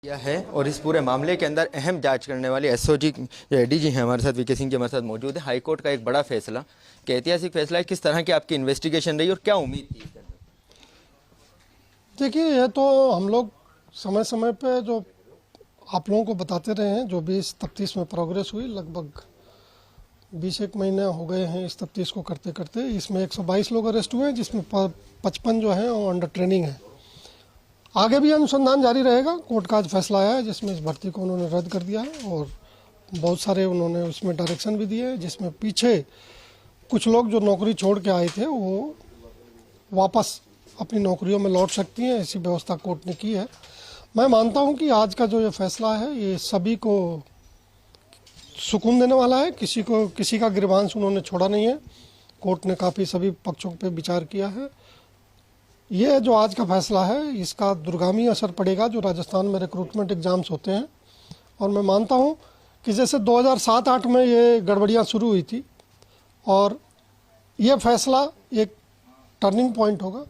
किया है और इस पूरे मामले के अंदर अहम जांच करने वाले एसओजी डीजी हैं हमारे साथ, वीके सिंह जी हमारे साथ मौजूद है। हाईकोर्ट का एक बड़ा फैसला, कि ऐतिहासिक फैसला है, किस तरह की आपकी इन्वेस्टिगेशन रही और क्या उम्मीद थी इसके अंदर? देखिए, ये तो हम लोग समय समय पे जो आप लोगों को बताते रहे हैं, जो भी इस तफ्तीश में प्रोग्रेस हुई, लगभग 20 महीने हो गए हैं इस तफ्तीश को करते करते। इसमें 122 लोग अरेस्ट हुए हैं, जिसमें 55 जो हैं वो अंडर ट्रेनिंग है। आगे भी अनुसंधान जारी रहेगा। कोर्ट का आज फैसला आया है जिसमें इस भर्ती को उन्होंने रद्द कर दिया है और बहुत सारे उन्होंने उसमें डायरेक्शन भी दिए हैं, जिसमें पीछे कुछ लोग जो नौकरी छोड़ के आए थे वो वापस अपनी नौकरियों में लौट सकती हैं, ऐसी व्यवस्था कोर्ट ने की है। मैं मानता हूं कि आज का जो ये फैसला है ये सभी को सुकून देने वाला है। किसी का गिरबांश उन्होंने छोड़ा नहीं है। कोर्ट ने काफ़ी सभी पक्षों पे विचार किया है। ये जो आज का फैसला है इसका दूरगामी असर पड़ेगा जो राजस्थान में रिक्रूटमेंट एग्ज़ाम्स होते हैं। और मैं मानता हूं कि जैसे 2007-8 में ये गड़बड़ियां शुरू हुई थी और ये फैसला एक टर्निंग पॉइंट होगा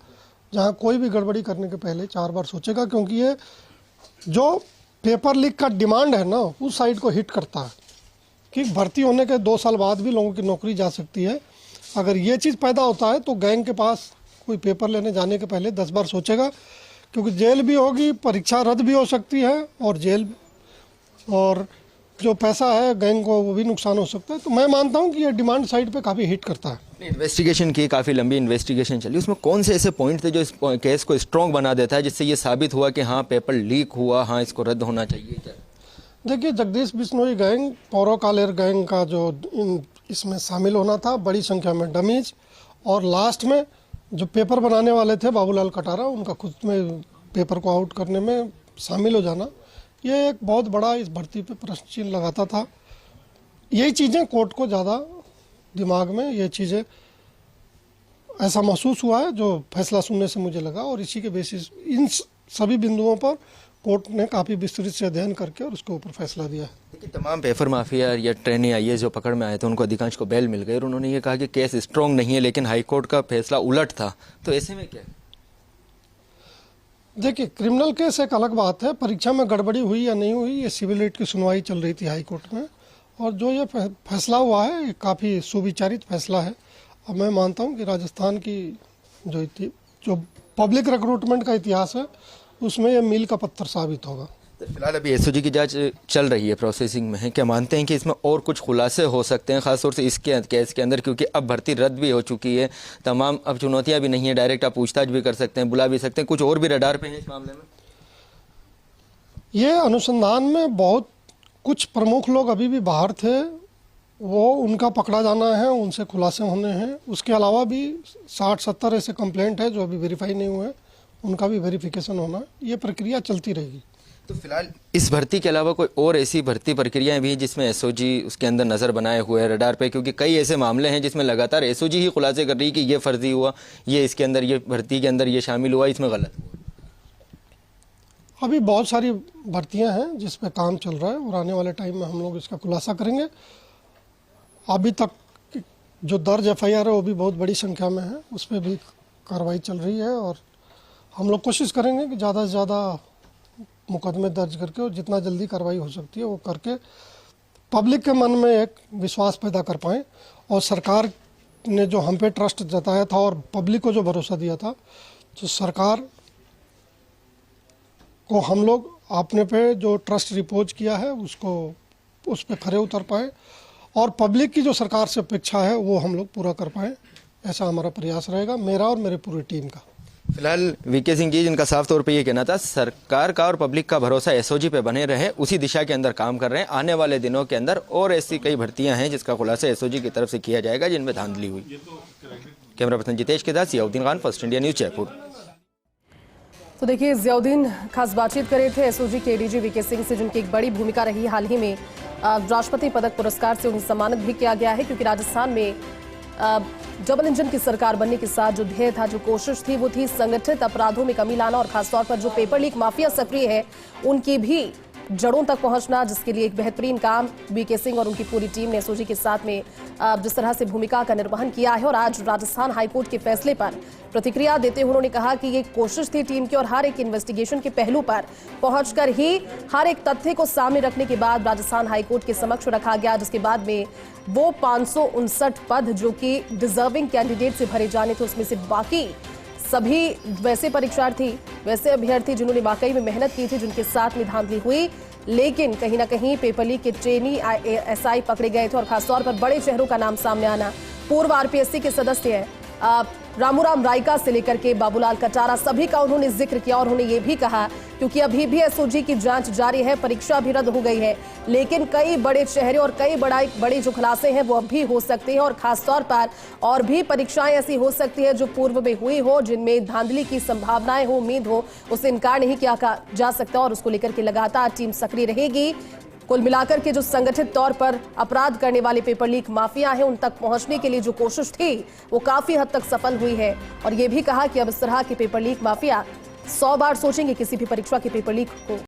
जहां कोई भी गड़बड़ी करने के पहले 4 बार सोचेगा, क्योंकि ये जो पेपर लीक का डिमांड है ना, उस साइड को हिट करता है कि भर्ती होने के 2 साल बाद भी लोगों की नौकरी जा सकती है। अगर ये चीज़ पैदा होता है तो गैंग के पास कोई पेपर लेने जाने के पहले 10 बार सोचेगा, क्योंकि जेल भी होगी, परीक्षा रद्द भी हो सकती है और जेल और जो पैसा है गैंग को वो भी नुकसान हो सकता है। तो मैं मानता हूं कि ये डिमांड साइड पे काफ़ी हिट करता है। इन्वेस्टिगेशन की, काफ़ी लंबी इन्वेस्टिगेशन चली, उसमें कौन से ऐसे पॉइंट थे जो इस केस को स्ट्रॉन्ग बना देता है, जिससे ये साबित हुआ कि हाँ पेपर लीक हुआ, हाँ इसको रद्द होना चाहिए? क्या देखिए, जगदीश बिश्नोई गैंग, पौरो कालेर गैंग का जो इसमें शामिल होना था, बड़ी संख्या में डमीज, और लास्ट में जो पेपर बनाने वाले थे बाबूलाल कटारा, उनका खुद में पेपर को आउट करने में शामिल हो जाना, ये एक बहुत बड़ा इस भर्ती पे प्रश्न चिन्ह लगाता था। यही चीज़ें कोर्ट को ज़्यादा दिमाग में, ये चीज़ें ऐसा महसूस हुआ है जो फैसला सुनने से मुझे लगा, और इसी के बेसिस इन सभी बिंदुओं पर कोर्ट ने काफ़ी विस्तृत से अध्ययन करके और उसके ऊपर फैसला दिया है। देखिए, तमाम पेपर माफिया या ट्रेनी आईए जो पकड़ में आए थे उनको अधिकांश को बेल मिल गई और उन्होंने ये कहा कि केस स्ट्रॉन्ग नहीं है, लेकिन हाईकोर्ट का फैसला उलट था। तो ऐसे में क्या? देखिए, क्रिमिनल केस एक अलग बात है, परीक्षा में गड़बड़ी हुई या नहीं हुई, ये सिविल रेट की सुनवाई चल रही थी हाई कोर्ट में, और जो ये फैसला हुआ है ये काफ़ी सुविचारित फैसला है। अब मैं मानता हूँ कि राजस्थान की जो पब्लिक रिक्रूटमेंट का इतिहास है उसमें ये मील का पत्थर साबित होगा। तो फिलहाल अभी एसओजी की जांच चल रही है, प्रोसेसिंग में है। क्या मानते हैं कि इसमें और कुछ खुलासे हो सकते हैं, खासतौर से इसके केस के अंदर, क्योंकि अब भर्ती रद्द भी हो चुकी है, तमाम अब चुनौतियां भी नहीं है, डायरेक्ट आप पूछताछ भी कर सकते हैं, बुला भी सकते हैं, कुछ और भी रडार पे है इस मामले में? ये अनुसंधान में बहुत कुछ प्रमुख लोग अभी भी बाहर थे, वो उनका पकड़ा जाना है, उनसे खुलासे होने हैं। उसके अलावा भी 60-70 ऐसे कंप्लेंट है जो अभी वेरीफाई नहीं हुए, उनका भी वेरिफिकेशन होना, ये प्रक्रिया चलती रहेगी। तो फिलहाल इस भर्ती के अलावा कोई और ऐसी भर्ती प्रक्रियाएं भी जिसमें एसओजी उसके अंदर नज़र बनाए हुए है रडार पे? क्योंकि कई ऐसे मामले हैं जिसमें लगातार एसओजी ही खुलासे कर रही है कि ये फर्जी हुआ, ये इसके अंदर, ये भर्ती के अंदर ये शामिल हुआ, इसमें गलत हुआ। अभी बहुत सारी भर्तियां हैं जिस पे काम चल रहा है और आने वाले टाइम में हम लोग इसका खुलासा करेंगे। अभी तक जो दर्ज एफआईआर है वो भी बहुत बड़ी संख्या में है, उस पर भी कार्रवाई चल रही है और हम लोग कोशिश करेंगे कि ज़्यादा से ज़्यादा मुकदमे दर्ज करके और जितना जल्दी कार्रवाई हो सकती है वो करके पब्लिक के मन में एक विश्वास पैदा कर पाएँ। और सरकार ने जो हम पे ट्रस्ट जताया था और पब्लिक को जो भरोसा दिया था, तो सरकार को हम लोग अपने पे जो ट्रस्ट रिपोज किया है उसको उस पर खरे उतर पाएँ और पब्लिक की जो सरकार से अपेक्षा है वो हम लोग पूरा कर पाएँ, ऐसा हमारा प्रयास रहेगा, मेरा और मेरे पूरी टीम का। फिलहाल वीके सिंह जी, जिनका साफ तौर पे ये कहना था सरकार का और पब्लिक का भरोसा एसओजी पे बने रहे, उसी दिशा के अंदर काम कर रहे हैं। आने वाले दिनों के अंदर और ऐसी कई भर्तियां हैं जिसका खुलासा एसओजी की तरफ से किया जाएगा जिनमें धांधली हुई। कैमरा पर्सन जितेश के साथ Ziauddin Khan, first India news, Jaipur. तो देखिए, जियाउद्दीन खास बातचीत कर रहे थे एसओजी के एडीजी वीके सिंह से, जिनकी एक बड़ी भूमिका रही। हाल ही में राष्ट्रपति पदक पुरस्कार से उन्हें सम्मानित भी किया गया है, क्योंकि राजस्थान में डबल इंजन की सरकार बनने के साथ जो ध्येय था, जो कोशिश थी, वो थी संगठित अपराधों में कमी लाना और खासतौर पर जो पेपर लीक माफिया सक्रिय है उनकी भी जड़ों तक पहुंचना, जिसके लिए एक बेहतरीन काम वीके सिंह और उनकी पूरी टीम ने एसओजी के साथ में जिस तरह से भूमिका का निर्वहन किया है। और आज राजस्थान हाईकोर्ट के फैसले पर प्रतिक्रिया देते हुए उन्होंने कहा कि ये कोशिश थी टीम की और हर एक इन्वेस्टिगेशन के पहलू पर पहुंचकर ही हर एक तथ्य को सामने रखने के बाद राजस्थान हाईकोर्ट के समक्ष रखा गया, जिसके बाद में वो 559 पद जो कि डिजर्विंग कैंडिडेट से भरे जाने थे, उसमें से बाकी सभी वैसे परीक्षार्थी, वैसे अभ्यर्थी जिन्होंने वाकई में मेहनत की थी, जिनके साथ में धांधली हुई, लेकिन कहीं ना कहीं पेपर लीक के ट्रेनी एसआई पकड़े गए थे। और खासतौर पर बड़े चेहरों का नाम सामने आना, पूर्व आरपीएससी के सदस्य हैं रामूराम रायका से लेकर के बाबूलाल कटारा, सभी का उन्होंने जिक्र किया। और उन्होंने ये भी कहा क्योंकि अभी भी एसओजी की जांच जारी है, परीक्षा भी रद्द हो गई है, लेकिन कई बड़े चेहरे और कई बड़े जो खुलासे हैं वो अब भी हो सकते हैं। और खासतौर पर और भी परीक्षाएं ऐसी हो सकती है जो पूर्व में हुई हो, जिनमें धांधली की संभावनाएं हो, उम्मीद हो, उससे इनकार नहीं किया जा सकता। और उसको लेकर के लगातार टीम सक्रिय रहेगी। कुल मिलाकर के जो संगठित तौर पर अपराध करने वाले पेपर लीक माफिया हैं, उन तक पहुंचने के लिए जो कोशिश थी वो काफी हद तक सफल हुई है। और ये भी कहा कि अब इस तरह के पेपर लीक माफिया 100 बार सोचेंगे किसी भी परीक्षा के पेपर लीक को